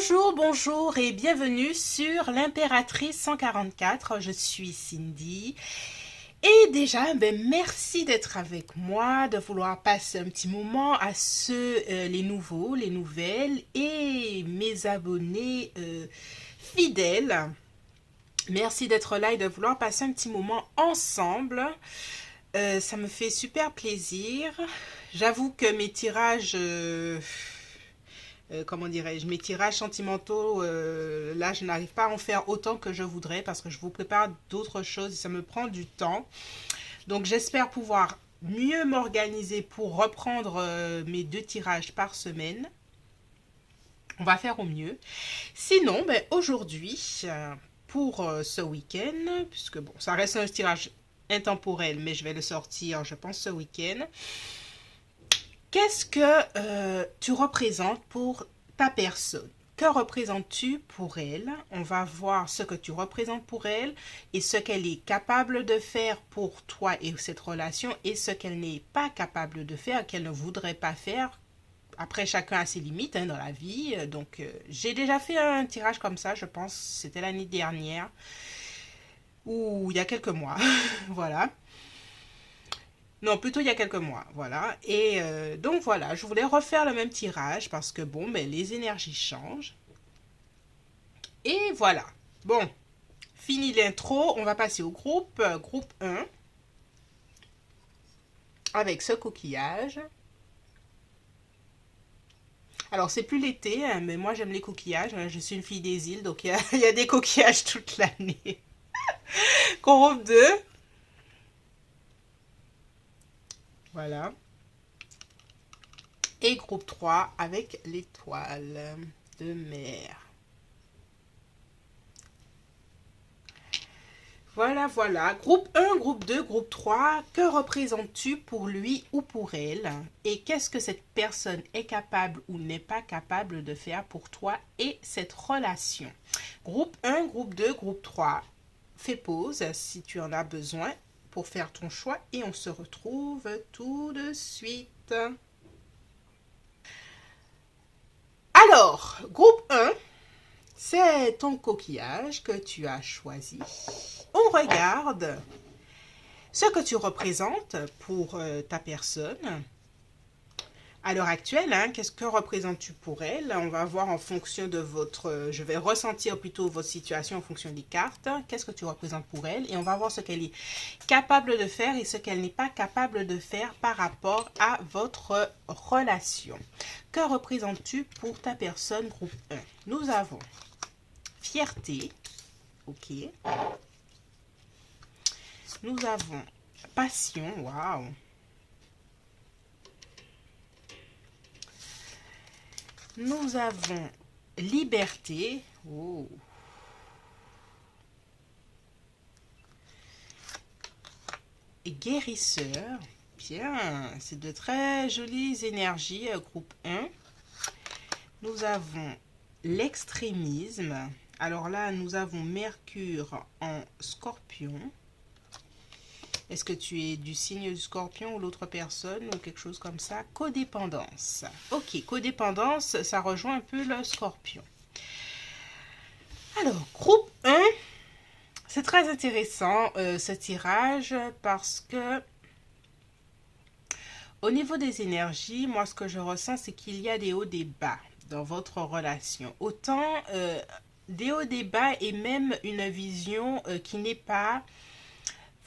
Bonjour et bienvenue sur l'Impératrice 144. Je suis Cindy. Et déjà, merci d'être avec moi, de vouloir passer un petit moment à ceux, les nouveaux, les nouvelles et mes abonnés fidèles. Merci d'être là et de vouloir passer un petit moment ensemble. Ça me fait super plaisir. J'avoue que mes tirages... comment dirais-je, mes tirages sentimentaux, là, je n'arrive pas à en faire autant que je voudrais parce que je vous prépare d'autres choses et ça me prend du temps. Donc, j'espère pouvoir mieux m'organiser pour reprendre mes 2 tirages par semaine. On va faire au mieux. Sinon, aujourd'hui, pour ce week-end, puisque bon, ça reste un tirage intemporel, mais je vais le sortir, je pense, ce week-end. Qu'est-ce que tu représentes pour ta personne? Que représentes-tu pour elle? On va voir ce que tu représentes pour elle et ce qu'elle est capable de faire pour toi et cette relation et ce qu'elle n'est pas capable de faire, qu'elle ne voudrait pas faire. Après, chacun a ses limites dans la vie. Donc, j'ai déjà fait un tirage comme ça, je pense, c'était l'année dernière ou il y a quelques mois. Voilà. Non, plutôt il y a quelques mois, voilà. Et donc voilà, je voulais refaire le même tirage parce que bon, les énergies changent. Et voilà. Bon, fini l'intro, on va passer au groupe, groupe 1, avec ce coquillage. Alors, c'est plus l'été, mais moi j'aime les coquillages. Je suis une fille des îles, donc il y a des coquillages toute l'année. Groupe 2, voilà. Et groupe 3 avec l'étoile de mer. Voilà, voilà. Groupe 1, groupe 2, groupe 3. Que représentes-tu pour lui ou pour elle? Et qu'est-ce que cette personne est capable ou n'est pas capable de faire pour toi et cette relation? Groupe 1, groupe 2, groupe 3. Fais pause si tu en as besoin pour faire ton choix et on se retrouve tout de suite. Alors, groupe 1, c'est ton coquillage que tu as choisi. On regarde ce que tu représentes pour ta personne. À l'heure actuelle, qu'est-ce que représentes-tu pour elle? On va voir en fonction de votre... je vais ressentir plutôt votre situation en fonction des cartes. Qu'est-ce que tu représentes pour elle? Et on va voir ce qu'elle est capable de faire et ce qu'elle n'est pas capable de faire par rapport à votre relation. Que représentes-tu pour ta personne groupe 1? Nous avons fierté. Ok. Nous avons passion. Waouh. Nous avons liberté. Oh. Et guérisseur. Bien, c'est de très jolies énergies, groupe 1. Nous avons l'extrémisme. Alors là, nous avons Mercure en Scorpion. Est-ce que tu es du signe du Scorpion ou l'autre personne ou quelque chose comme ça? Codépendance. Ok, codépendance, ça rejoint un peu le Scorpion. Alors, groupe 1, c'est très intéressant ce tirage parce que au niveau des énergies, moi ce que je ressens, c'est qu'il y a des hauts, des bas dans votre relation. Autant des hauts, des bas et même une vision qui n'est pas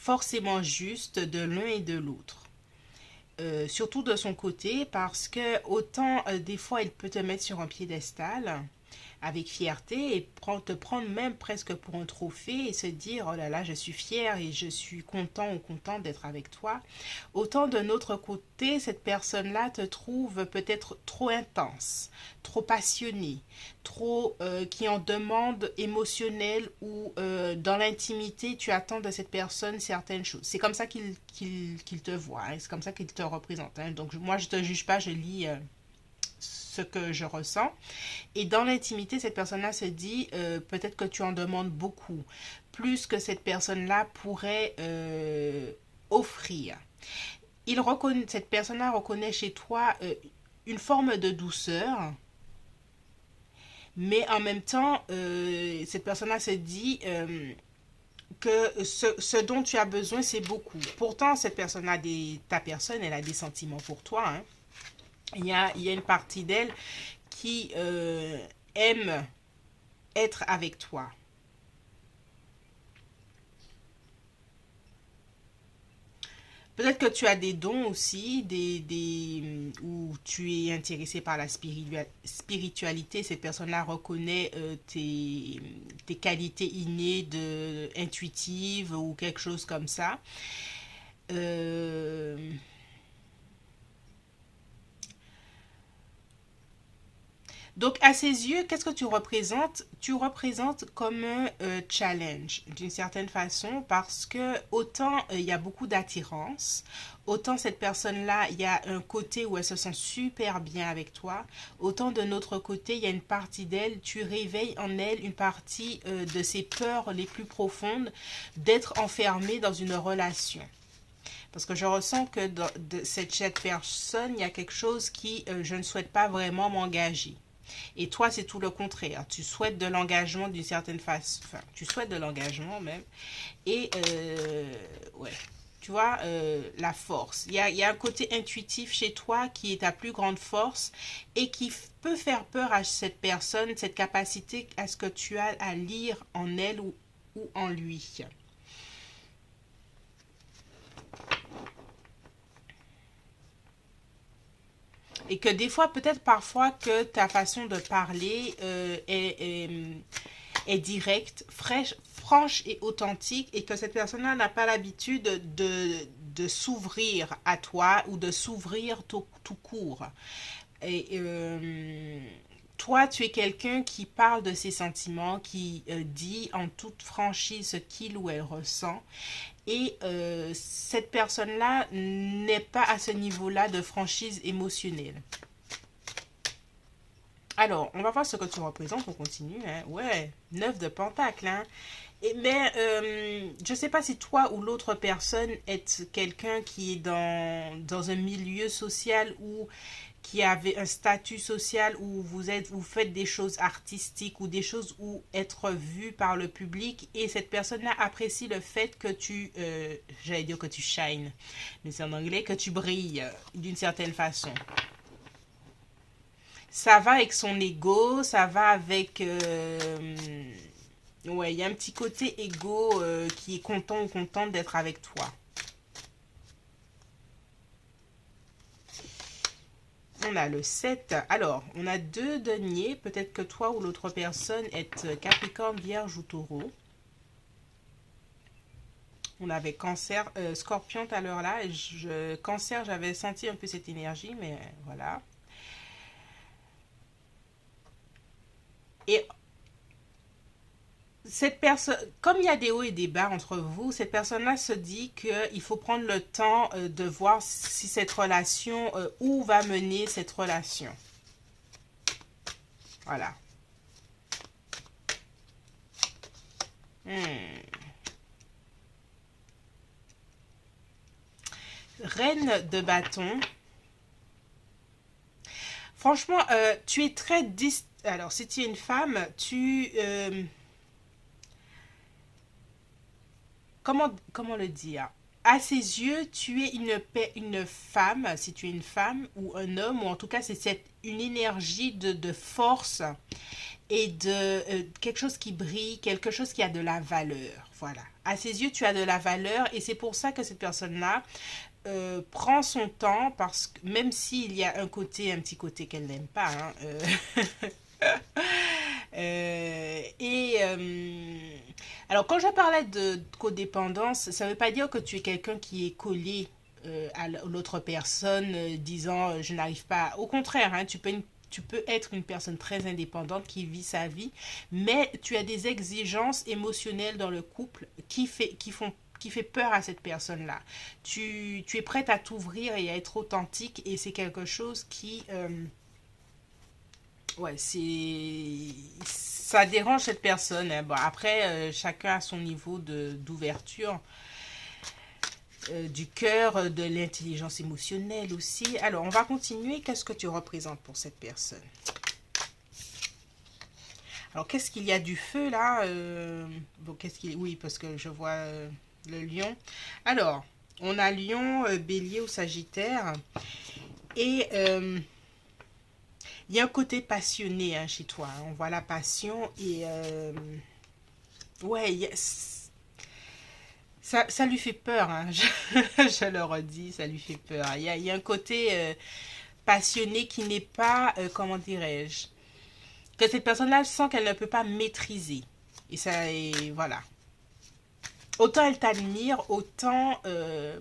forcément juste de l'un et de l'autre. Surtout de son côté parce que autant des fois il peut te mettre sur un piédestal avec fierté et te prendre même presque pour un trophée et se dire oh là là je suis fière et je suis content ou contente d'être avec toi. Autant d'un autre côté cette personne là te trouve peut-être trop intense, trop passionnée, trop qui en demande émotionnelle ou dans l'intimité tu attends de cette personne certaines choses. C'est comme ça qu'il te voit, c'est comme ça qu'il te représente. Donc moi je te juge pas, je lis ce que je ressens. Et dans l'intimité, cette personne-là se dit peut-être que tu en demandes beaucoup, plus que cette personne-là pourrait offrir. Cette personne-là reconnaît chez toi une forme de douceur, Mais en même temps, cette personne-là se dit que ce dont tu as besoin, c'est beaucoup. Pourtant, cette personne ta personne, elle a des sentiments pour toi, hein. Il y a une partie d'elle qui aime être avec toi. Peut-être que tu as des dons aussi, où tu es intéressé par la spiritualité. Cette personne-là reconnaît tes qualités innées intuitives ou quelque chose comme ça. Euh, Donc, à ses yeux, qu'est-ce que tu représentes? Tu représentes comme un challenge, d'une certaine façon, parce que autant il y a beaucoup d'attirance, autant cette personne-là, il y a un côté où elle se sent super bien avec toi, autant de notre côté, il y a une partie d'elle, tu réveilles en elle une partie de ses peurs les plus profondes d'être enfermée dans une relation. Parce que je ressens que de cette personne, il y a quelque chose je ne souhaite pas vraiment m'engager. Et toi, c'est tout le contraire. Tu souhaites de l'engagement d'une certaine façon. Enfin, tu souhaites de l'engagement même. Et, ouais, tu vois, la force. Il y a un côté intuitif chez toi qui est ta plus grande force et qui peut faire peur à cette personne, cette capacité à ce que tu as à lire en elle ou en lui. Et que des fois, peut-être parfois que ta façon de parler est directe, fraîche, franche et authentique et que cette personne-là n'a pas l'habitude de s'ouvrir à toi ou de s'ouvrir tout court. Et toi, tu es quelqu'un qui parle de ses sentiments, qui dit en toute franchise ce qu'il ou elle ressent. Et cette personne-là n'est pas à ce niveau-là de franchise émotionnelle. Alors, on va voir ce que tu représentes, on continue. Hein. Ouais, 9 de pentacle. Hein. Mais je ne sais pas si toi ou l'autre personne est quelqu'un qui est dans un milieu social où qui avait un statut social où vous faites des choses artistiques ou des choses où être vu par le public et cette personne-là apprécie le fait que j'allais dire que tu shines, mais c'est en anglais, que tu brilles d'une certaine façon. Ça va avec son ego, ça va avec... ouais, il y a un petit côté ego qui est content ou contente d'être avec toi. On a le 7. Alors, on a deux deniers. Peut-être que toi ou l'autre personne est Capricorne, Vierge ou Taureau. On avait Cancer, Scorpion tout à l'heure là. Cancer, j'avais senti un peu cette énergie, mais voilà. Et cette personne, comme il y a des hauts et des bas entre vous, cette personne-là se dit qu'il faut prendre le temps de voir si cette relation, où va mener cette relation. Voilà. Hmm. Reine de bâton. Franchement, tu es très... Alors, si tu es une femme, comment le dire? À ses yeux, tu es une femme, si tu es une femme ou un homme, ou en tout cas, une énergie de force et de quelque chose qui brille, quelque chose qui a de la valeur. Voilà. À ses yeux, tu as de la valeur et c'est pour ça que cette personne-là prend son temps parce que même s'il y a un petit côté qu'elle n'aime pas, hein, alors quand je parlais de codépendance, ça ne veut pas dire que tu es quelqu'un qui est collé à l'autre personne disant je n'arrive pas. Au contraire, hein, tu peux être une personne très indépendante qui vit sa vie, mais tu as des exigences émotionnelles dans le couple qui fait peur à cette personne-là. Tu es prête à t'ouvrir et à être authentique et c'est quelque chose ouais, ça dérange cette personne. Hein. Bon, après, chacun a son niveau d'ouverture du cœur, de l'intelligence émotionnelle aussi. Alors, on va continuer. Qu'est-ce que tu représentes pour cette personne? Alors, qu'est-ce qu'il y a du feu là bon, qu'est-ce qu'il... Oui, parce que je vois le lion. Alors, on a lion, bélier ou sagittaire. Et il y a un côté passionné hein, chez toi. Hein. On voit la passion et... ouais, ça lui fait peur. Hein. Je le redis, ça lui fait peur. Il y a un côté passionné qui n'est pas... comment dirais-je que cette personne-là sent qu'elle ne peut pas maîtriser. Et ça, et voilà. Autant elle t'admire, autant elle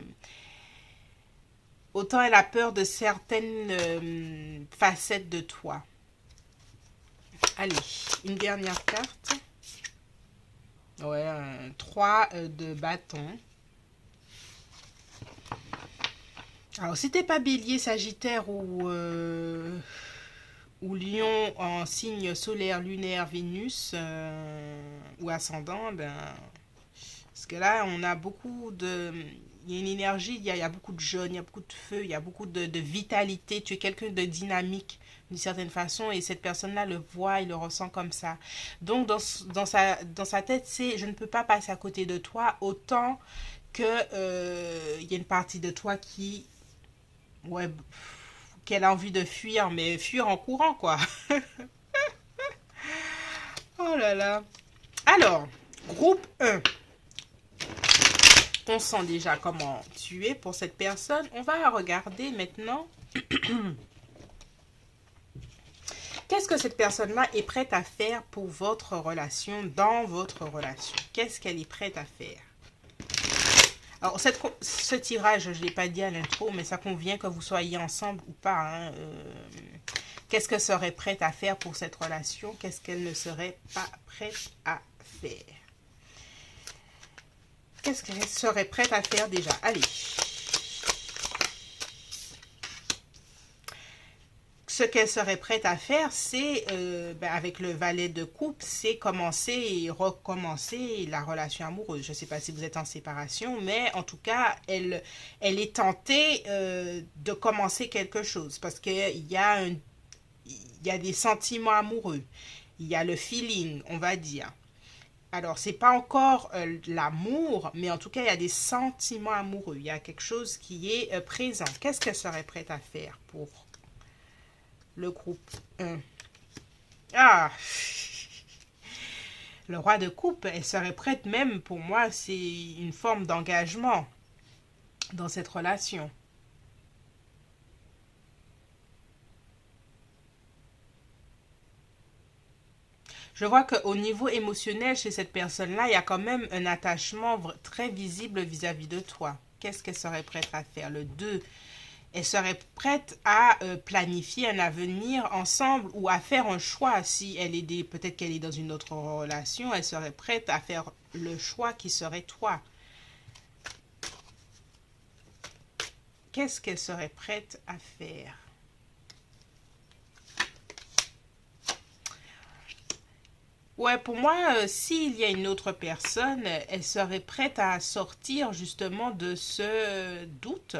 a peur de certaines facettes de toi. Allez, une dernière carte. Ouais, 3 de bâton. Alors, si t'es pas bélier, sagittaire ou lion en signe solaire, lunaire, Vénus ou ascendant, ben, parce que là, on a beaucoup de... Il y a une énergie, il y a beaucoup de jaune, il y a beaucoup de feu, il y a beaucoup de vitalité. Tu es quelqu'un de dynamique d'une certaine façon et cette personne-là le voit, il le ressent comme ça. Donc, dans sa tête, c'est je ne peux pas passer à côté de toi autant que il y a une partie de toi qui... Ouais, qu'elle a envie de fuir, mais fuir en courant, quoi. Oh là là. Alors, groupe 1. On sent déjà comment tu es pour cette personne. On va regarder maintenant. Qu'est-ce que cette personne-là est prête à faire pour votre relation, dans votre relation? Qu'est-ce qu'elle est prête à faire? Alors, ce tirage, je ne l'ai pas dit à l'intro, mais ça convient que vous soyez ensemble ou pas. Hein. Qu'est-ce qu'elle serait prête à faire pour cette relation? Qu'est-ce qu'elle ne serait pas prête à faire? Qu'est-ce qu'elle serait prête à faire déjà? Allez. Ce qu'elle serait prête à faire, c'est, avec le valet de coupe, c'est commencer et recommencer la relation amoureuse. Je ne sais pas si vous êtes en séparation, mais en tout cas, elle est tentée de commencer quelque chose parce qu'il y a des sentiments amoureux. Il y a le feeling, on va dire. Alors, c'est pas encore l'amour, mais en tout cas, il y a des sentiments amoureux. Il y a quelque chose qui est présent. Qu'est-ce qu'elle serait prête à faire pour le groupe 1? Ah, le roi de coupe, elle serait prête même, pour moi, c'est une forme d'engagement dans cette relation. Je vois qu'au niveau émotionnel, chez cette personne-là, il y a quand même un attachement très visible vis-à-vis de toi. Qu'est-ce qu'elle serait prête à faire? Le 2, elle serait prête à planifier un avenir ensemble ou à faire un choix. Si elle est peut-être qu'elle est dans une autre relation, elle serait prête à faire le choix qui serait toi. Qu'est-ce qu'elle serait prête à faire? Ouais, pour moi, s'il y a une autre personne, elle serait prête à sortir justement de ce doute.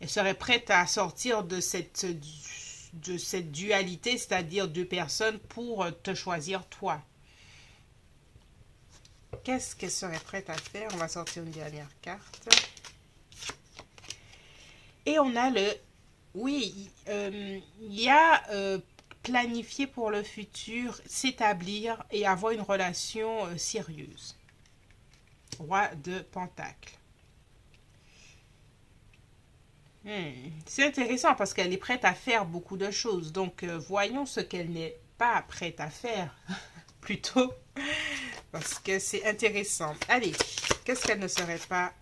Elle serait prête à sortir de cette dualité, c'est-à-dire deux personnes pour te choisir toi. Qu'est-ce qu'elle serait prête à faire? On va sortir une dernière carte. Et on a le... Oui, il y a planifier pour le futur, s'établir et avoir une relation sérieuse. Roi de Pentacle. C'est intéressant parce qu'elle est prête à faire beaucoup de choses. Donc, voyons ce qu'elle n'est pas prête à faire, plutôt, parce que c'est intéressant. Allez, qu'est-ce qu'elle ne serait pas...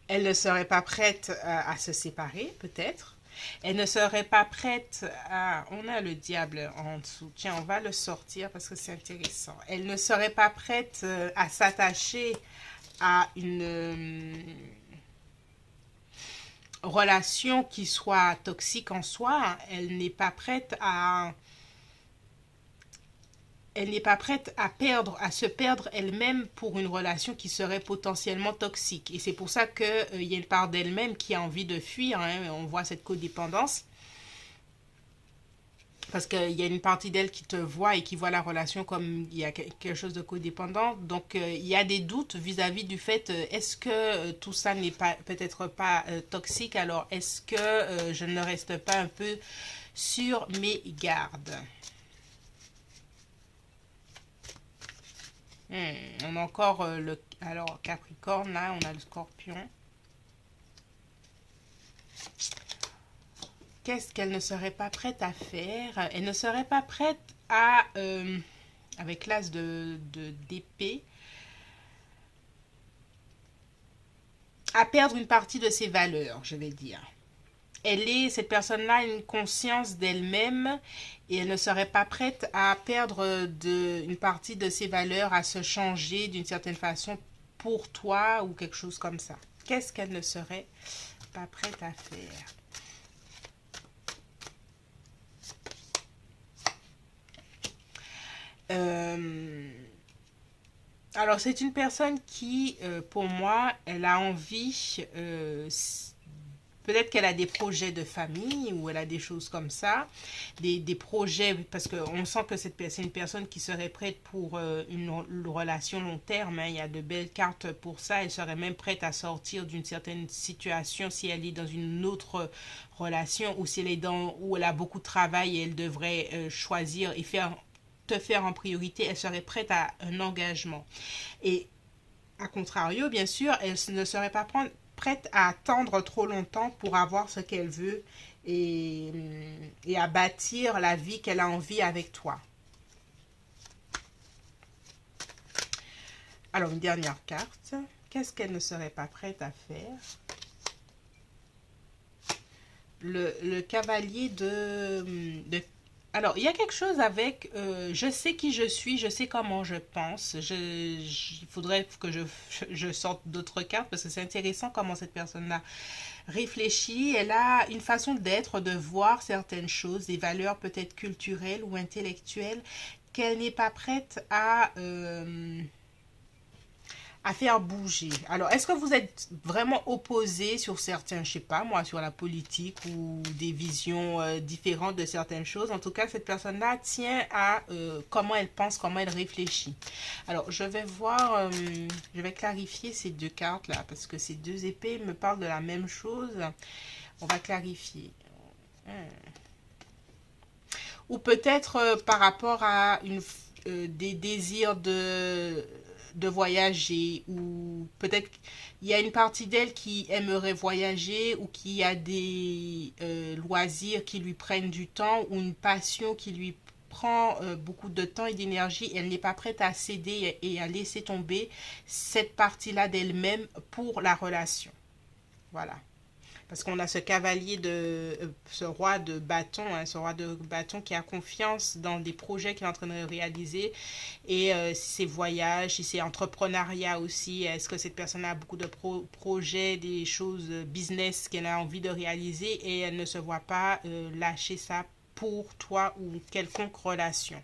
Elle ne serait pas prête à se séparer, peut-être. Elle ne serait pas prête à... On a le diable en dessous. Tiens, on va le sortir parce que c'est intéressant. Elle ne serait pas prête à s'attacher à une relation qui soit toxique en soi. Elle n'est pas prête à... Elle n'est pas prête à se perdre elle-même pour une relation qui serait potentiellement toxique. Et c'est pour ça qu'il y a une part d'elle-même qui a envie de fuir. Hein. On voit cette codépendance. Parce qu'il y a une partie d'elle qui te voit et qui voit la relation comme il y a quelque chose de codépendant. Donc, il y a des doutes vis-à-vis du fait, est-ce que tout ça n'est pas peut-être pas toxique? Alors, est-ce que je ne reste pas un peu sur mes gardes? On a encore le... Alors, Capricorne, là, on a le Scorpion. Qu'est-ce qu'elle ne serait pas prête à faire? Elle ne serait pas prête à, avec l'as d'épée, à perdre une partie de ses valeurs, je vais dire. Cette personne-là a une conscience d'elle-même et elle ne serait pas prête à perdre une partie de ses valeurs, à se changer d'une certaine façon pour toi ou quelque chose comme ça. Qu'est-ce qu'elle ne serait pas prête à faire? Alors, c'est une personne qui, pour moi, elle a envie, peut-être qu'elle a des projets de famille ou elle a des choses comme ça, des projets, parce qu'on sent que c'est une personne qui serait prête pour une relation long terme, hein. Il y a de belles cartes pour ça. Elle serait même prête à sortir d'une certaine situation si elle est dans une autre relation ou si elle est où elle a beaucoup de travail et elle devrait choisir et te faire en priorité. Elle serait prête à un engagement. Et à contrario, bien sûr, elle ne serait pas prête à attendre trop longtemps pour avoir ce qu'elle veut et, et à bâtir la vie qu'elle a envie avec toi. Alors, une dernière carte. Qu'est-ce qu'elle ne serait pas prête à faire? Le cavalier alors, il y a quelque chose avec je sais qui je suis, je sais comment je pense. Il faudrait que je sorte d'autres cartes parce que c'est intéressant comment cette personne-là réfléchit. Elle a une façon d'être, de voir certaines choses, des valeurs peut-être culturelles ou intellectuelles qu'elle n'est pas prête à faire bouger. Alors, est-ce que vous êtes vraiment opposé sur certains, je sais pas moi, sur la politique ou des visions différentes de certaines choses? En tout cas, cette personne-là tient à comment elle pense, comment elle réfléchit. Alors, je vais voir, je vais clarifier ces deux cartes-là, parce que ces deux épées me parlent de la même chose. On va clarifier. Ou peut-être par rapport à des désirs de voyager, ou peut-être il y a une partie d'elle qui aimerait voyager ou qui a des loisirs qui lui prennent du temps ou une passion qui lui prend beaucoup de temps et d'énergie. Elle n'est pas prête à céder et à laisser tomber cette partie-là d'elle-même pour la relation. Voilà. Parce qu'on a ce cavalier ce roi de bâton, hein, ce roi de bâton qui a confiance dans des projets qu'il est en train de réaliser. Et si c'est voyage, si c'est entrepreneuriat aussi, est-ce que cette personne a beaucoup de projets, des choses business qu'elle a envie de réaliser et elle ne se voit pas lâcher ça pour toi ou quelconque relation.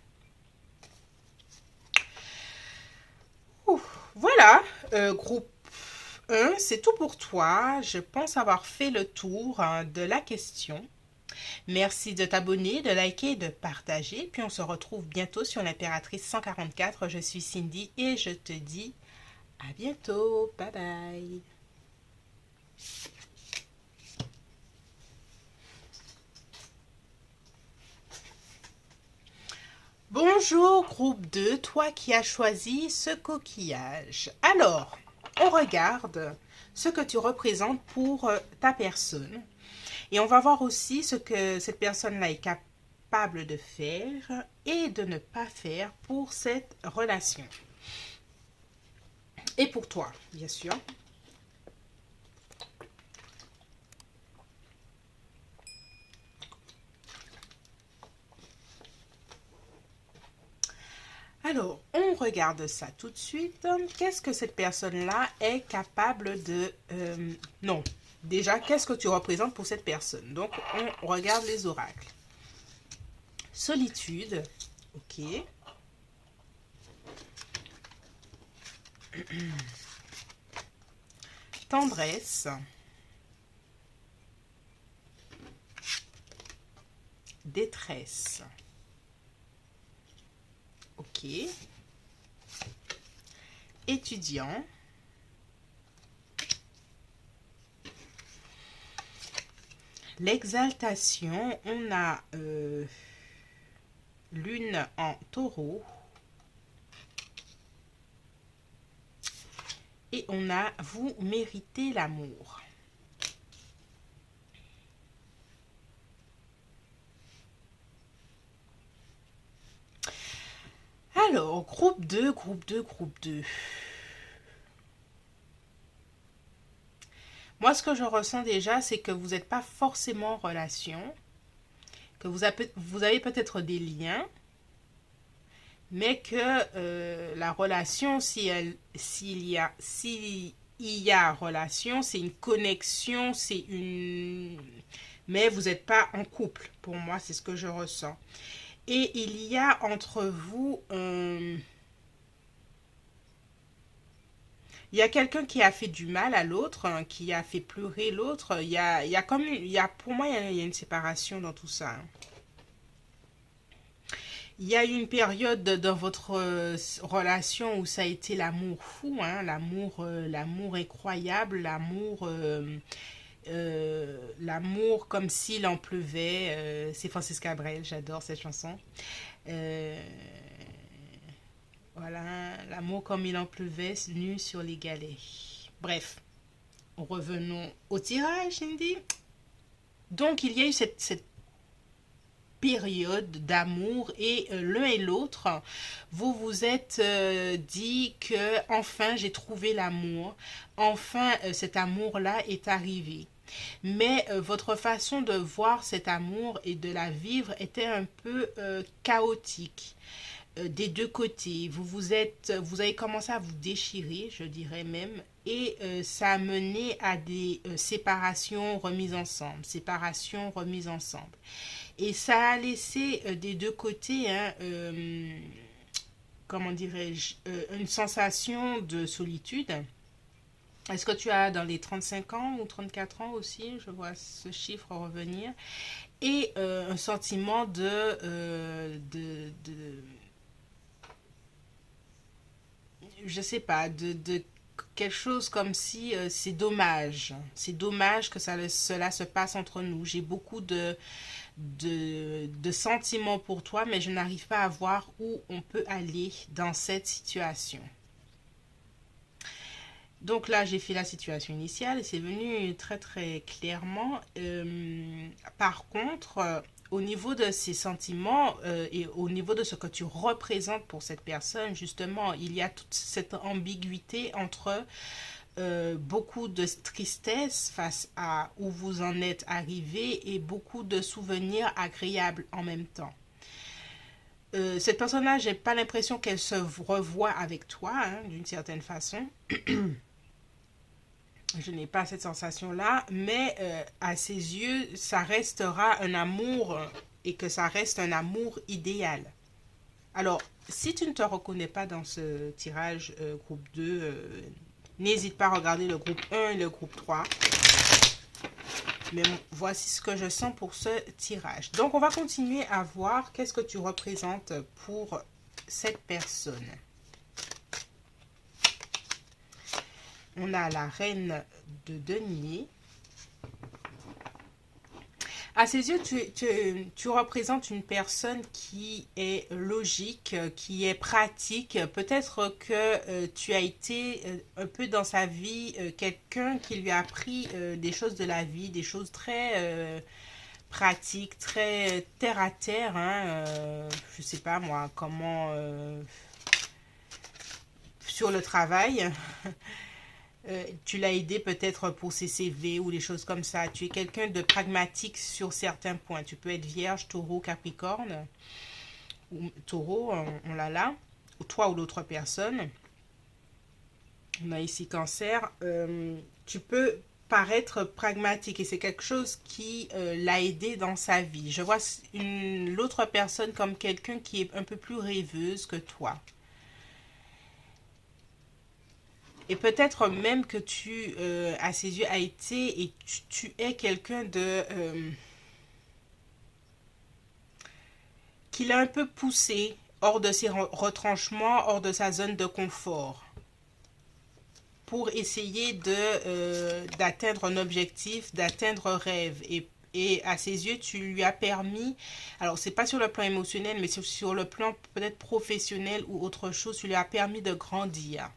Ouh, voilà, groupe 1, c'est tout pour toi. Je pense avoir fait le tour de la question. Merci de t'abonner, de liker et de partager. Puis on se retrouve bientôt sur l'Impératrice 144. Je suis Cindy et je te dis à bientôt. Bye bye. Bonjour groupe 2, toi qui as choisi ce coquillage. Alors, on regarde ce que tu représentes pour ta personne. Et on va voir aussi ce que cette personne-là est capable de faire et de ne pas faire pour cette relation. Et pour toi, bien sûr. Alors, on regarde ça tout de suite. Qu'est-ce que cette personne-là est capable de... non, déjà, qu'est-ce que tu représentes pour cette personne? Donc, on regarde les oracles. Solitude, ok. Tendresse. détresse. Ok. Étudiant. L'exaltation, on a lune en taureau. Et on a vous méritez l'amour. Alors, groupe 2, groupe 2, groupe 2. Moi, ce que je ressens déjà, c'est que vous n'êtes pas forcément en relation, que vous avez peut-être des liens, mais que la relation, s'il y a relation, c'est une connexion, c'est une... Mais vous n'êtes pas en couple, pour moi, c'est ce que je ressens. Et il y a entre vous... il y a quelqu'un qui a fait du mal à l'autre, hein, qui a fait pleurer l'autre. Pour moi, il y a une séparation dans tout ça. Hein. Il y a eu une période dans votre relation où ça a été l'amour fou, hein, l'amour incroyable, l'amour comme s'il en pleuvait. C'est Francis Cabrel, j'adore cette chanson. Euh, voilà, l'amour comme il en pleuvait, nu sur les galets. Bref, revenons au tirage, Cindy. Donc, il y a eu cette période d'amour et l'un et l'autre, vous vous êtes dit que enfin j'ai trouvé l'amour, enfin cet amour-là est arrivé. Mais votre façon de voir cet amour et de la vivre était un peu chaotique des deux côtés. Vous avez commencé à vous déchirer, je dirais même, et ça a mené à des séparations remises ensemble, Et ça a laissé des deux côtés, hein, comment dirais-je, une sensation de solitude. Est-ce que tu as dans les 35 ans ou 34 ans aussi, je vois ce chiffre revenir, et un sentiment je sais pas, de quelque chose comme si c'est dommage que cela se passe entre nous. J'ai beaucoup de sentiments pour toi, mais je n'arrive pas à voir où on peut aller dans cette situation. Donc là, j'ai fait la situation initiale et c'est venu très très clairement. Par contre, au niveau de ces sentiments et au niveau de ce que tu représentes pour cette personne, justement, il y a toute cette ambiguïté entre beaucoup de tristesse face à où vous en êtes arrivé et beaucoup de souvenirs agréables en même temps. Cette personne-là, j'ai pas l'impression qu'elle se revoit avec toi, hein, d'une certaine façon. Je n'ai pas cette sensation-là, mais à ses yeux, ça restera un amour et que ça reste un amour idéal. Alors, si tu ne te reconnais pas dans ce tirage groupe 2, n'hésite pas à regarder le groupe 1 et le groupe 3. Mais voici ce que je sens pour ce tirage. Donc, on va continuer à voir qu'est-ce que tu représentes pour cette personne. On a la reine de denier. À ses yeux, tu représentes une personne qui est logique, qui est pratique. Peut-être que tu as été un peu dans sa vie quelqu'un qui lui a appris des choses de la vie, des choses très pratiques, très terre à terre. Hein, je sais pas moi, comment sur le travail. Tu l'as aidé peut-être pour ses CV ou des choses comme ça. Tu es quelqu'un de pragmatique sur certains points. Tu peux être vierge, taureau, capricorne. Ou taureau, on l'a là. Ou toi ou d'autres personnes. On a ici cancer. Tu peux paraître pragmatique et c'est quelque chose qui l'a aidé dans sa vie. Je vois l'autre personne comme quelqu'un qui est un peu plus rêveuse que toi. Et peut-être même que à ses yeux, a été et tu es quelqu'un de qu'il a un peu poussé hors de ses retranchements, hors de sa zone de confort, pour essayer d'atteindre un objectif, d'atteindre un rêve. Et à ses yeux, tu lui as permis, alors c'est pas sur le plan émotionnel, mais sur le plan peut-être professionnel ou autre chose, tu lui as permis de grandir.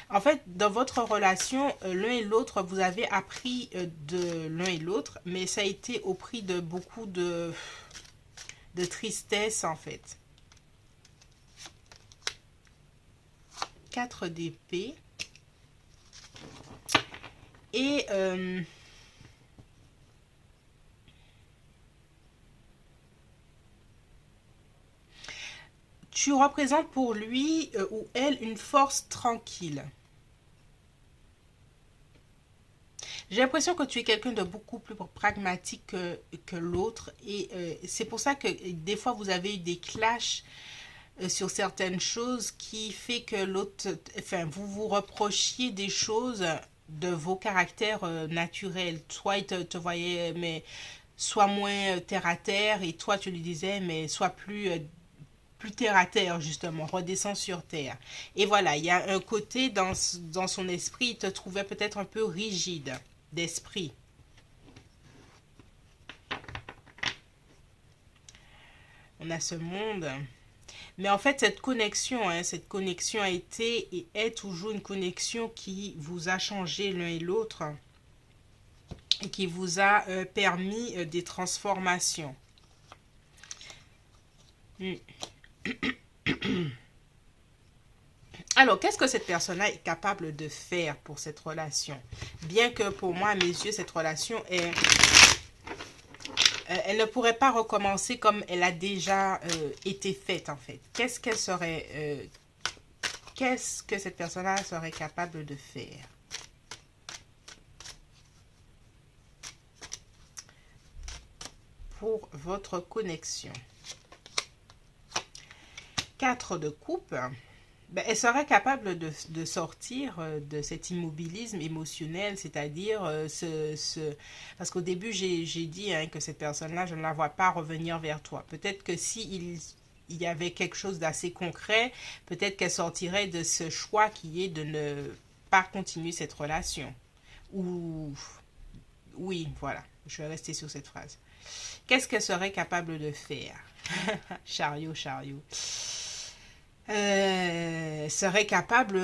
En fait, dans votre relation, l'un et l'autre, vous avez appris de l'un et l'autre, mais ça a été au prix de beaucoup de tristesse, en fait. 4 d'épée. Et tu représentes pour lui ou elle une force tranquille. J'ai l'impression que tu es quelqu'un de beaucoup plus pragmatique que l'autre et c'est pour ça que des fois vous avez eu des clashs sur certaines choses qui fait que l'autre, enfin vous vous reprochiez des choses de vos caractères naturels. Toi il te voyait mais sois moins terre à terre et toi tu lui disais mais sois plus terre à terre, justement, redescend sur terre. Et voilà, il y a un côté dans son esprit, il te trouvait peut-être un peu rigide d'esprit. On a ce monde. Mais en fait, cette connexion a été et est toujours une connexion qui vous a changé l'un et l'autre et qui vous a permis des transformations. Alors, qu'est-ce que cette personne-là est capable de faire pour cette relation? Bien que pour moi, à mes yeux, cette relation elle ne pourrait pas recommencer comme elle a déjà été faite, en fait. Qu'est-ce que cette personne-là serait capable de faire pour votre connexion? 4 de coupe. Ben, elle serait capable de sortir de cet immobilisme émotionnel, c'est-à-dire parce qu'au début j'ai dit que cette personne-là, je ne la vois pas revenir vers toi. Peut-être que si il y avait quelque chose d'assez concret, peut-être qu'elle sortirait de ce choix qui est de ne pas continuer cette relation. Ou oui, voilà, je vais rester sur cette phrase. Qu'est-ce qu'elle serait capable de faire? Chariot, chariot. Serait capable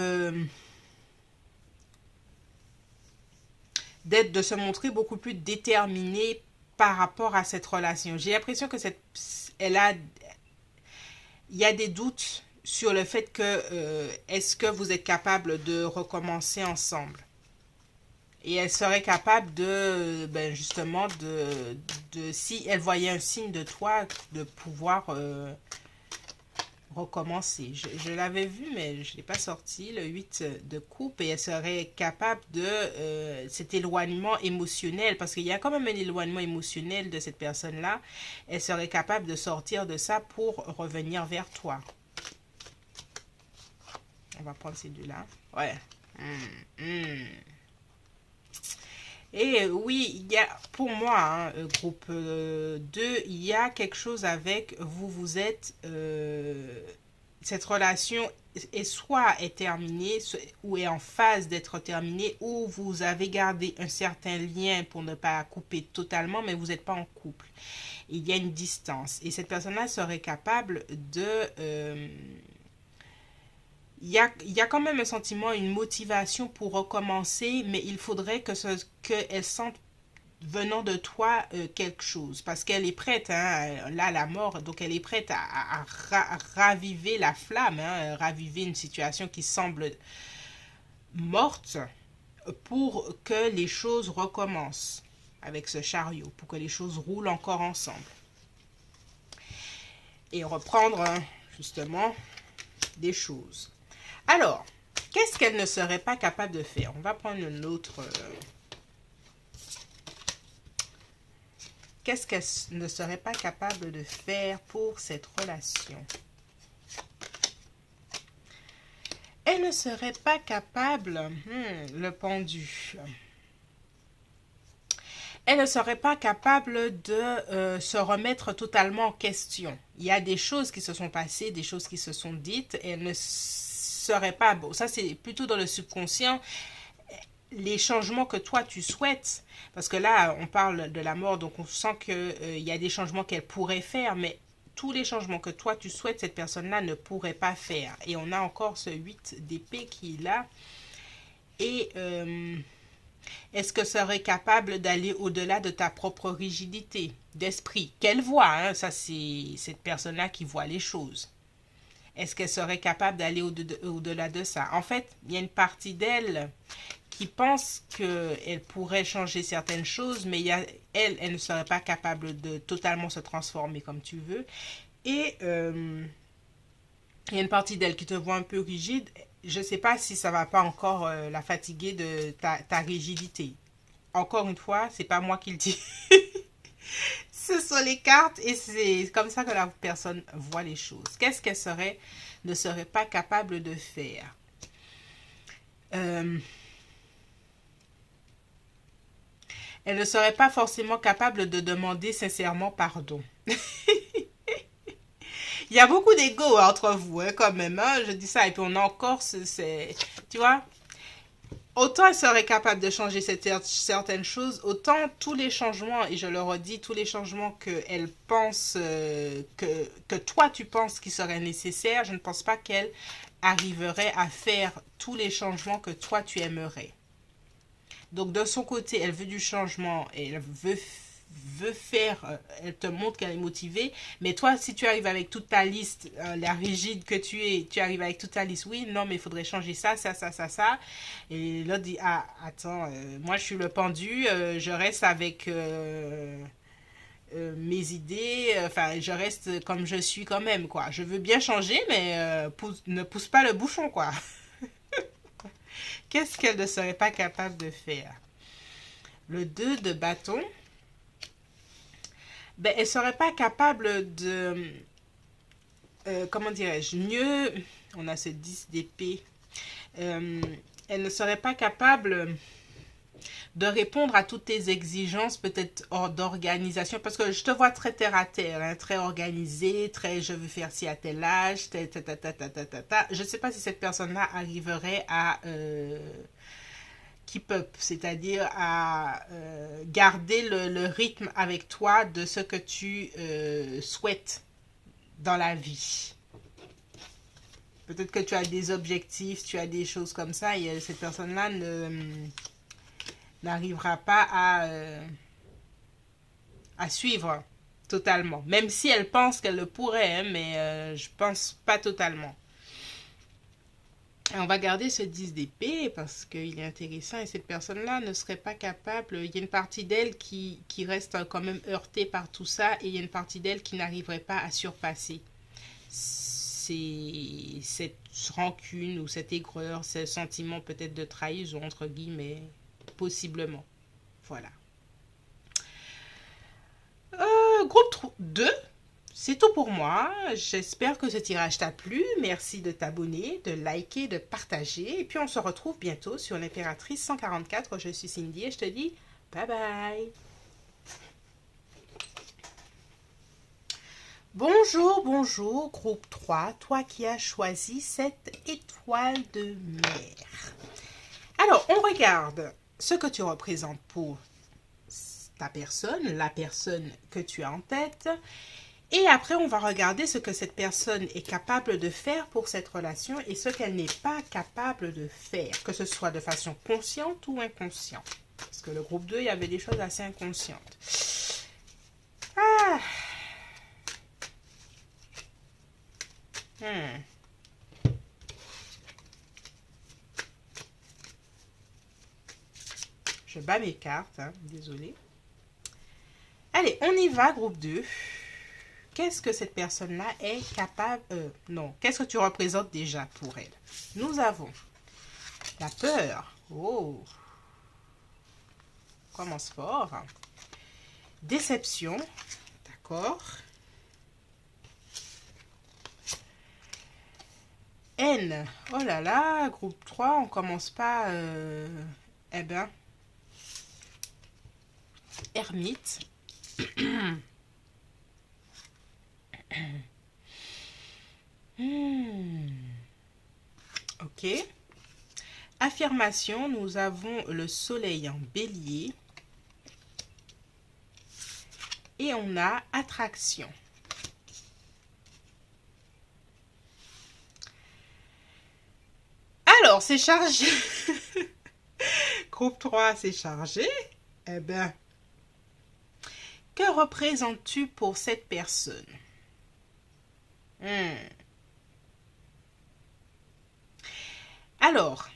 de se montrer beaucoup plus déterminée par rapport à cette relation. J'ai l'impression que il y a des doutes sur le fait que est-ce que vous êtes capable de recommencer ensemble. Et elle serait capable justement si elle voyait un signe de toi, de pouvoir recommencer. Je l'avais vu, mais je ne l'ai pas sorti, le 8 de coupe, et elle serait capable de cet éloignement émotionnel, parce qu'il y a quand même un éloignement émotionnel de cette personne-là. Elle serait capable de sortir de ça pour revenir vers toi. On va prendre ces deux-là. Ouais. Et oui, il y a, pour moi, groupe 2, il y a quelque chose avec vous êtes, cette relation est terminée ou est en phase d'être terminée, ou vous avez gardé un certain lien pour ne pas couper totalement, mais vous n'êtes pas en couple. Il y a une distance. Et cette personne-là serait capable de... il y a quand même un sentiment, une motivation pour recommencer, mais il faudrait qu'elle sente venant de toi quelque chose. Parce qu'elle est prête, hein, là, la mort, donc elle est prête à raviver la flamme, hein, raviver une situation qui semble morte pour que les choses recommencent avec ce chariot, pour que les choses roulent encore ensemble. Et reprendre, justement, des choses. Alors, qu'est-ce qu'elle ne serait pas capable de faire? On va prendre une autre... Qu'est-ce qu'elle ne serait pas capable de faire pour cette relation? Elle ne serait pas capable... le pendu. elle ne serait pas capable de se remettre totalement en question. Il y a des choses qui se sont passées, des choses qui se sont dites, et elle ne serait pas... Bon, ça c'est plutôt dans le subconscient, les changements que toi tu souhaites, parce que là on parle de la mort, donc on sent qu'il y a des changements qu'elle pourrait faire, mais tous les changements que toi tu souhaites, cette personne-là ne pourrait pas faire. Et on a encore ce 8 d'épée qui est là. Et est-ce que serait capable d'aller au-delà de ta propre rigidité d'esprit qu'elle voit, hein, ça c'est cette personne-là qui voit les choses. Est-ce qu'elle serait capable d'aller au-delà de ça? En fait, il y a une partie d'elle qui pense qu'elle pourrait changer certaines choses, mais elle ne serait pas capable de totalement se transformer comme tu veux. Et il y a une partie d'elle qui te voit un peu rigide. Je ne sais pas si ça ne va pas encore la fatiguer de ta rigidité. Encore une fois, c'est pas moi qui le dis. Ce sont les cartes et c'est comme ça que la personne voit les choses. Qu'est-ce qu'elle ne serait pas capable de faire? Elle ne serait pas forcément capable de demander sincèrement pardon. Il y a beaucoup d'ego entre vous, hein, quand même. Hein, je dis ça. Et puis on a encore tu vois, autant elle serait capable de changer certaines choses, autant tous les changements, et je le redis, tous les changements qu'elle pense, que toi tu penses qui seraient nécessaires, je ne pense pas qu'elle arriverait à faire tous les changements que toi tu aimerais. Donc de son côté, elle veut du changement, et elle veut faire, elle te montre qu'elle est motivée, mais toi, si tu arrives avec toute ta liste, la rigide que tu es, tu arrives avec toute ta liste, oui, non, mais il faudrait changer ça, ça, ça, ça, ça, et l'autre dit, ah, attends, moi je suis le pendu, je reste avec mes idées, enfin, je reste comme je suis quand même, quoi. Je veux bien changer, mais ne pousse pas le bouchon, quoi. Qu'est-ce qu'elle ne serait pas capable de faire? Le 2 de bâton, ben, elle ne serait pas capable de... comment dirais-je? Mieux... On a ce 10 d'épée. Elle ne serait pas capable de répondre à toutes tes exigences, peut-être d'organisation, parce que je te vois très terre à terre, hein, très organisée, très je veux faire ci à tel âge, ta, ta, ta, ta, ta, ta, ta, ta. Je ne sais pas si cette personne-là arriverait à keep up, c'est-à-dire à garder le rythme avec toi de ce que tu souhaites dans la vie. Peut-être que tu as des objectifs, tu as des choses comme ça, et cette personne-là n'arrivera pas à suivre totalement. Même si elle pense qu'elle le pourrait, hein, mais je pense pas totalement. Et on va garder ce 10 d'épée parce qu'il est intéressant et cette personne-là ne serait pas capable. Il y a une partie d'elle qui reste quand même heurtée par tout ça et il y a une partie d'elle qui n'arriverait pas à surpasser cette rancune ou cette aigreur, ce sentiment peut-être de trahison, entre guillemets, possiblement. Voilà. Groupe 2, c'est tout pour moi. J'espère que ce tirage t'a plu. Merci de t'abonner, de liker, de partager. Et puis on se retrouve bientôt sur l'Impératrice 144. Je suis Cindy et je te dis bye bye. Bonjour, bonjour, groupe 3, toi qui as choisi cette étoile de mer. Alors, on regarde ce que tu représentes pour ta personne, la personne que tu as en tête. Et après, on va regarder ce que cette personne est capable de faire pour cette relation et ce qu'elle n'est pas capable de faire, que ce soit de façon consciente ou inconsciente. Parce que le groupe 2, il y avait des choses assez inconscientes. Ah. Je bats mes cartes, hein, désolé. Allez, on y va, groupe 2. Qu'est-ce que cette personne-là est capable... non, qu'est-ce que tu représentes déjà pour elle? Nous avons la peur. Oh, commence fort. Déception, d'accord. Haine, oh là là, groupe 3, on commence pas... eh ben... ermite. Ok. Affirmation, nous avons le soleil en bélier. Et on a attraction. Alors, c'est chargé. Groupe 3, c'est chargé. Eh bien, que représentes-tu pour cette personne? Alors,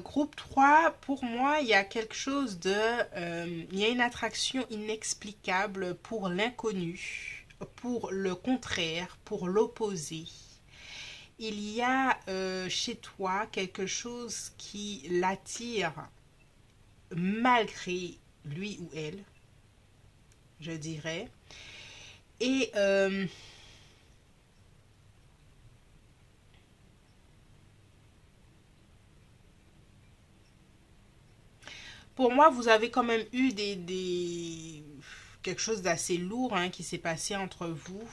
groupe 3, pour moi, il y a quelque chose de... il y a une attraction inexplicable pour l'inconnu, pour le contraire, pour l'opposé. Il y a chez toi quelque chose qui l'attire malgré lui ou elle, je dirais. Et pour moi, vous avez quand même eu quelque chose d'assez lourd hein, qui s'est passé entre vous.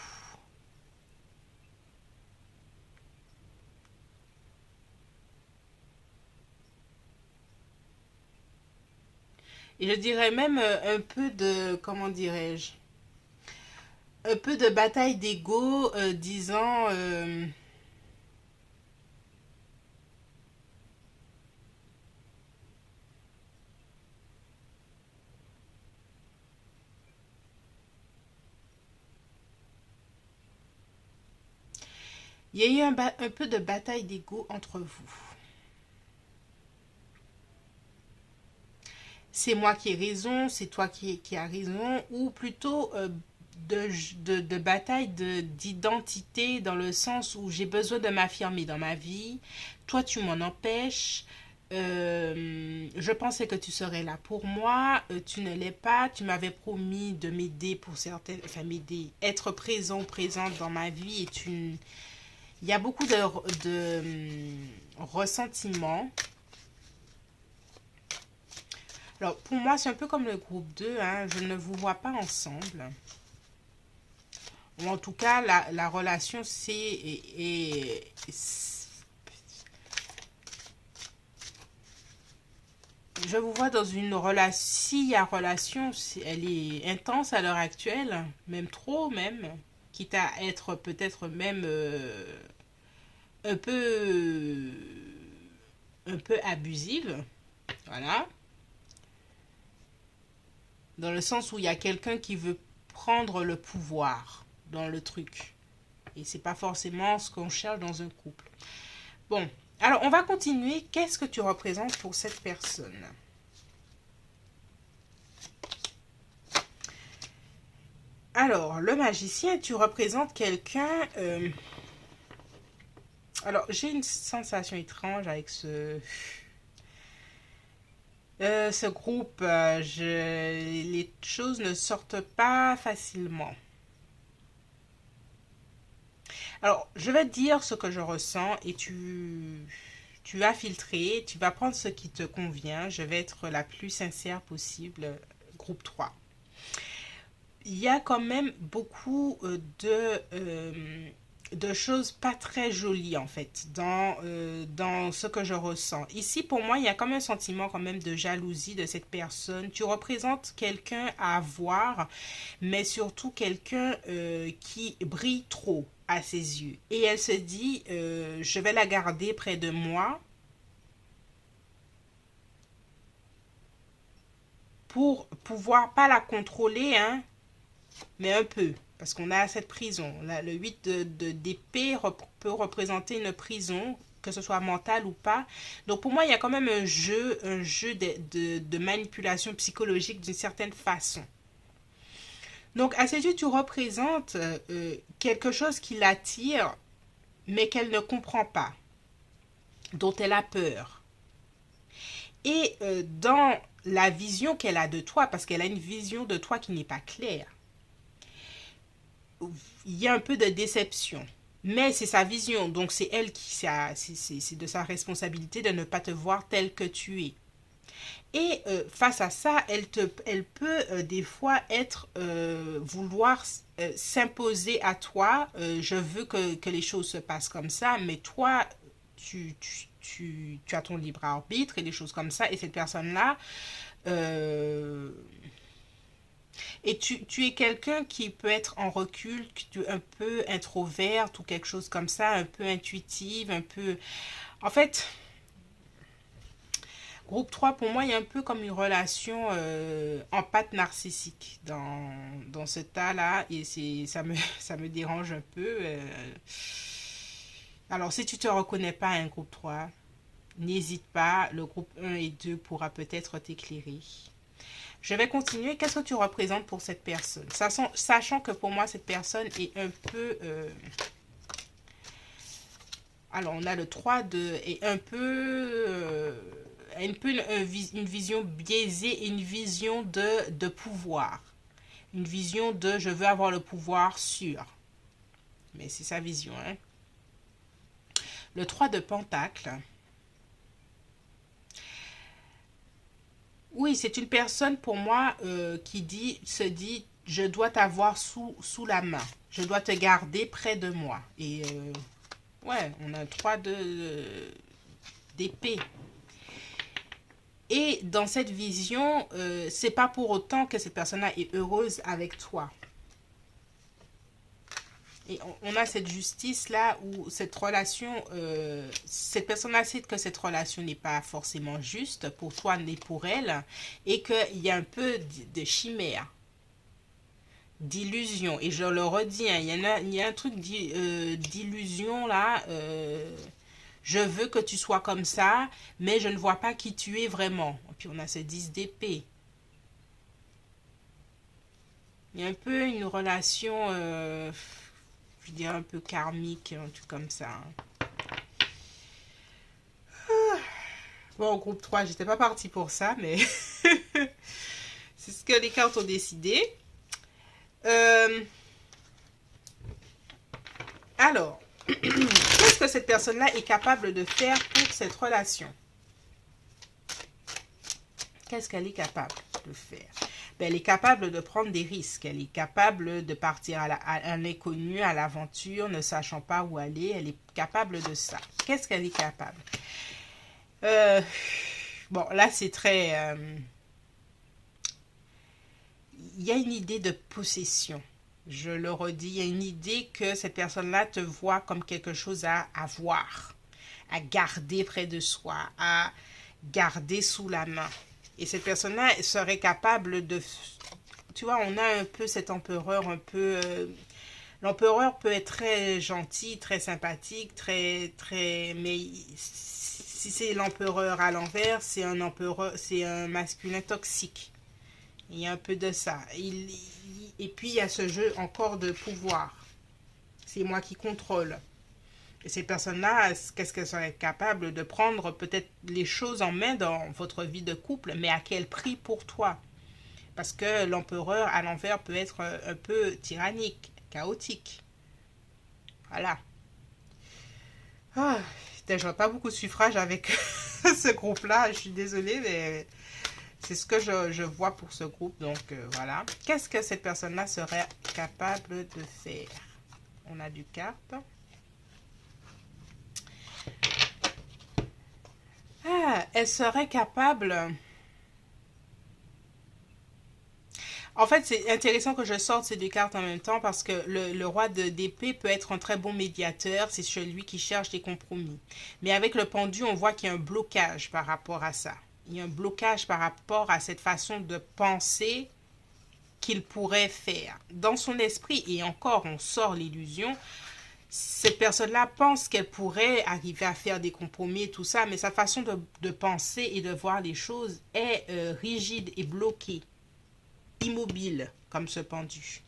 Et je dirais même un peu de, comment dirais-je, un peu de bataille d'ego, disant, il y a eu un peu de bataille d'ego entre vous. C'est moi qui ai raison, c'est toi qui as raison, ou plutôt de bataille d'identité dans le sens où j'ai besoin de m'affirmer dans ma vie, toi tu m'en empêches, je pensais que tu serais là pour moi, tu ne l'es pas, tu m'avais promis de m'aider pour certaines, enfin m'aider, être présent, présente dans ma vie et tu... Il y a beaucoup de ressentiment. Alors, pour moi, c'est un peu comme le groupe 2, hein, je ne vous vois pas ensemble. Ou en tout cas, la relation, je vous vois dans une relation, si la relation, elle est intense à l'heure actuelle, même trop même, quitte à être peut-être même un peu, un peu abusive, voilà. Dans le sens où il y a quelqu'un qui veut prendre le pouvoir dans le truc. Et c'est pas forcément ce qu'on cherche dans un couple. Bon, alors on va continuer. Qu'est-ce que tu représentes pour cette personne? Alors, le magicien, tu représentes quelqu'un... Alors, j'ai une sensation étrange avec ce groupe. Les choses ne sortent pas facilement. Alors, je vais te dire ce que je ressens et tu vas filtrer, tu vas prendre ce qui te convient. Je vais être la plus sincère possible, groupe 3. Il y a quand même beaucoup de choses pas très jolies en fait dans ce que je ressens. Ici pour moi il y a quand même un sentiment quand même de jalousie de cette personne. Tu représentes quelqu'un à voir mais surtout quelqu'un qui brille trop à ses yeux. Et elle se dit je vais la garder près de moi pour pouvoir pas la contrôler hein, mais un peu. Parce qu'on a cette prison. Là, le 8 d'épée peut représenter une prison, que ce soit mentale ou pas. Donc pour moi, il y a quand même un jeu de manipulation psychologique d'une certaine façon. Donc à ses yeux, tu représentes quelque chose qui l'attire, mais qu'elle ne comprend pas, dont elle a peur. Et dans la vision qu'elle a de toi, parce qu'elle a une vision de toi qui n'est pas claire, il y a un peu de déception. Mais c'est sa vision, donc c'est elle qui... C'est de sa responsabilité de ne pas te voir tel que tu es. Et face à ça, elle peut des fois être vouloir s'imposer à toi. Je veux que les choses se passent comme ça, mais toi, tu as ton libre arbitre et des choses comme ça. Et cette personne-là, euh, et tu es quelqu'un qui peut être en recul, qui tu es un peu introverte ou quelque chose comme ça, un peu intuitive, un peu... En fait, groupe 3 pour moi, il y a un peu comme une relation en pâte narcissique dans ce tas-là. Et ça me dérange un peu. Alors, si tu te reconnais pas à un groupe 3, n'hésite pas. Le groupe 1 et 2 pourra peut-être t'éclairer. Je vais continuer. Qu'est-ce que tu représentes pour cette personne? Sachant que pour moi, cette personne est un peu... alors, on a le 3 de... est un peu... une vision biaisée et une vision de pouvoir. Une vision de je veux avoir le pouvoir sûr. Mais c'est sa vision. Hein? Le 3 de Pentacle. Oui, c'est une personne pour moi qui se dit, je dois t'avoir sous la main. Je dois te garder près de moi. Et ouais, on a un 3 d'épée. Et dans cette vision, c'est pas pour autant que cette personne-là est heureuse avec toi. Et on a cette justice-là où cette relation, cette personne-là sait que cette relation n'est pas forcément juste pour toi ni pour elle, et qu'il y a un peu de chimère, d'illusion. Et je le redis, hein, il y a un truc d'illusion là. Je veux que tu sois comme ça, mais je ne vois pas qui tu es vraiment. Et puis on a ce 10 d'épée. Il y a un peu une relation, je dirais un peu karmique, un truc comme ça. Bon, au groupe 3, j'étais pas partie pour ça, mais c'est ce que les cartes ont décidé. Alors, qu'est-ce que cette personne-là est capable de faire pour cette relation? Qu'est-ce qu'elle est capable de faire? Ben, elle est capable de prendre des risques. Elle est capable de partir à l'inconnu, à l'aventure, ne sachant pas où aller. Elle est capable de ça. Qu'est-ce qu'elle est capable? Bon, là, c'est très... il y a une idée de possession. Je le redis, il y a une idée que cette personne-là te voit comme quelque chose à avoir, à garder près de soi, à garder sous la main. Et cette personne-là serait capable de... Tu vois, on a un peu cet empereur, un peu... l'empereur peut être très gentil, très sympathique, très... Mais si c'est l'empereur à l'envers, c'est un empereur, c'est un masculin toxique. Il y a un peu de ça. Et puis, il y a ce jeu encore de pouvoir. C'est moi qui contrôle. Et ces personnes-là, qu'est-ce qu'elles seraient capables de prendre peut-être les choses en main dans votre vie de couple, mais à quel prix pour toi? Parce que l'empereur à l'envers peut être un peu tyrannique, chaotique. Voilà. Ah, je vois pas beaucoup de suffrage avec ce groupe-là. Je suis désolée, mais c'est ce que je vois pour ce groupe. Donc, voilà. Qu'est-ce que cette personne-là serait capable de faire? On a du carte. Ah, elle serait capable... En fait, c'est intéressant que je sorte ces deux cartes en même temps parce que le roi d'épée peut être un très bon médiateur. C'est celui qui cherche des compromis. Mais avec le pendu, on voit qu'il y a un blocage par rapport à ça. Il y a un blocage par rapport à cette façon de penser qu'il pourrait faire. Dans son esprit, et encore, on sort l'illusion, cette personne-là pense qu'elle pourrait arriver à faire des compromis et tout ça, mais sa façon de penser et de voir les choses est rigide et bloquée, immobile, comme ce pendu.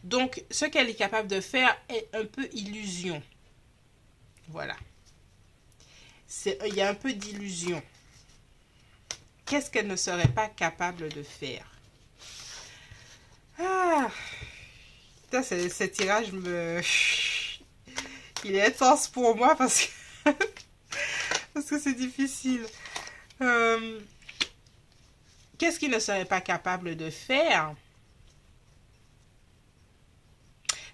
Donc, ce qu'elle est capable de faire est un peu illusion. Voilà. Il y a un peu d'illusion. Qu'est-ce qu'elle ne serait pas capable de faire? Ah, putain, ce tirage me... Il est intense pour moi parce que c'est difficile. Qu'est-ce qu'il ne serait pas capable de faire?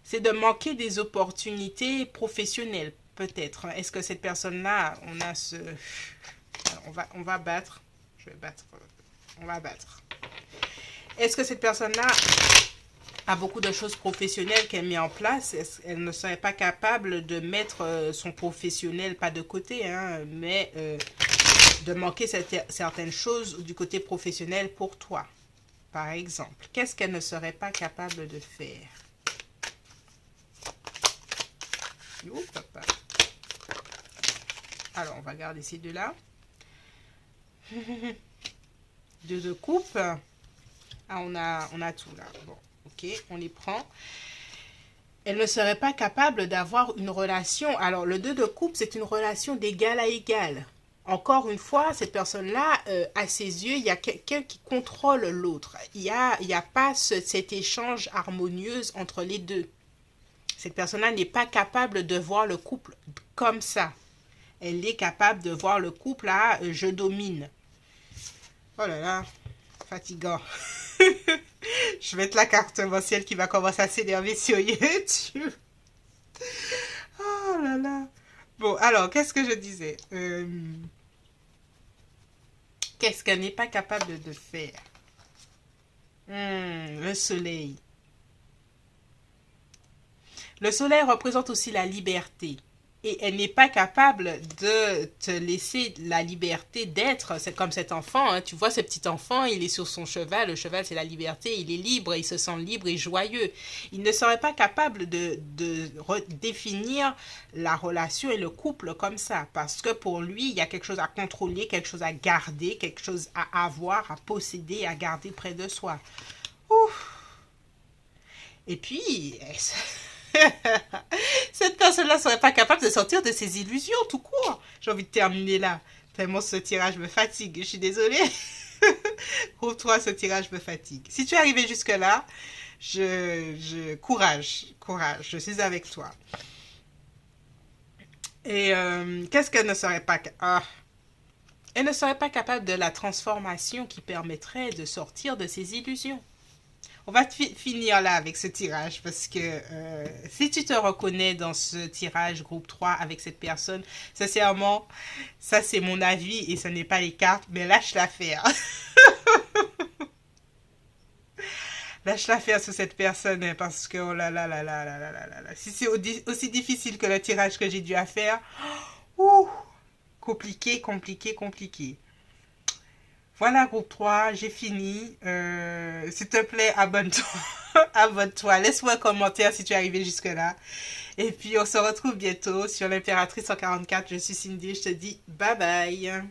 C'est de manquer des opportunités professionnelles, peut-être. Est-ce que cette personne-là, on a ce... Alors, on va battre. Je vais battre. On va battre. Est-ce que cette personne-là a beaucoup de choses professionnelles qu'elle met en place? Elle ne serait pas capable de mettre son professionnel, pas de côté, hein, mais de manquer certaines choses du côté professionnel pour toi, par exemple. Qu'est-ce qu'elle ne serait pas capable de faire? Oh, papa. Alors, on va garder ces deux-là. Deux de coupe. Ah, on a tout là. Bon, ok, on les prend. Elle ne serait pas capable d'avoir une relation. Alors, le 2 de coupe, c'est une relation d'égal à égal. Encore une fois, cette personne-là, à ses yeux, il y a quelqu'un qui contrôle l'autre. Il y a pas cet échange harmonieux entre les deux. Cette personne-là n'est pas capable de voir le couple comme ça. Elle est capable de voir le couple à je domine. Oh là là, fatigant. Je vais mettre la carte mensuelle qui va commencer à s'énerver sur YouTube. Oh là là. Bon, alors, qu'est-ce que je disais? Qu'est-ce qu'elle n'est pas capable de faire? Le soleil. Le soleil représente aussi la liberté. Et elle n'est pas capable de te laisser la liberté d'être. C'est comme cet enfant, hein. Tu vois ce petit enfant, il est sur son cheval. Le cheval, c'est la liberté. Il est libre, il se sent libre et joyeux. Il ne serait pas capable de définir la relation et le couple comme ça. Parce que pour lui, il y a quelque chose à contrôler, quelque chose à garder, quelque chose à avoir, à posséder, à garder près de soi. Ouf. Et puis... cette personne-là serait pas capable de sortir de ses illusions tout court. J'ai envie de terminer là. Tellement ce tirage me fatigue. Je suis désolée. Pour toi, ce tirage me fatigue. Si tu es arrivé jusque-là, courage. Je suis avec toi. Et qu'est-ce qu'elle ne serait pas... Elle ne serait pas capable de la transformation qui permettrait de sortir de ses illusions. On va finir là avec ce tirage parce que si tu te reconnais dans ce tirage groupe 3 avec cette personne, sincèrement, ça c'est mon avis et ce n'est pas les cartes, mais lâche l'affaire. Lâche l'affaire sur cette personne parce que oh là là là là là là là là là. Si c'est aussi difficile que le tirage que j'ai dû faire, compliqué. Voilà, groupe 3, j'ai fini. S'il te plaît, abonne-toi. Abonne-toi. Laisse-moi un commentaire si tu es arrivé jusque-là. Et puis, on se retrouve bientôt sur l'Impératrice 144. Je suis Cindy. Je te dis bye bye.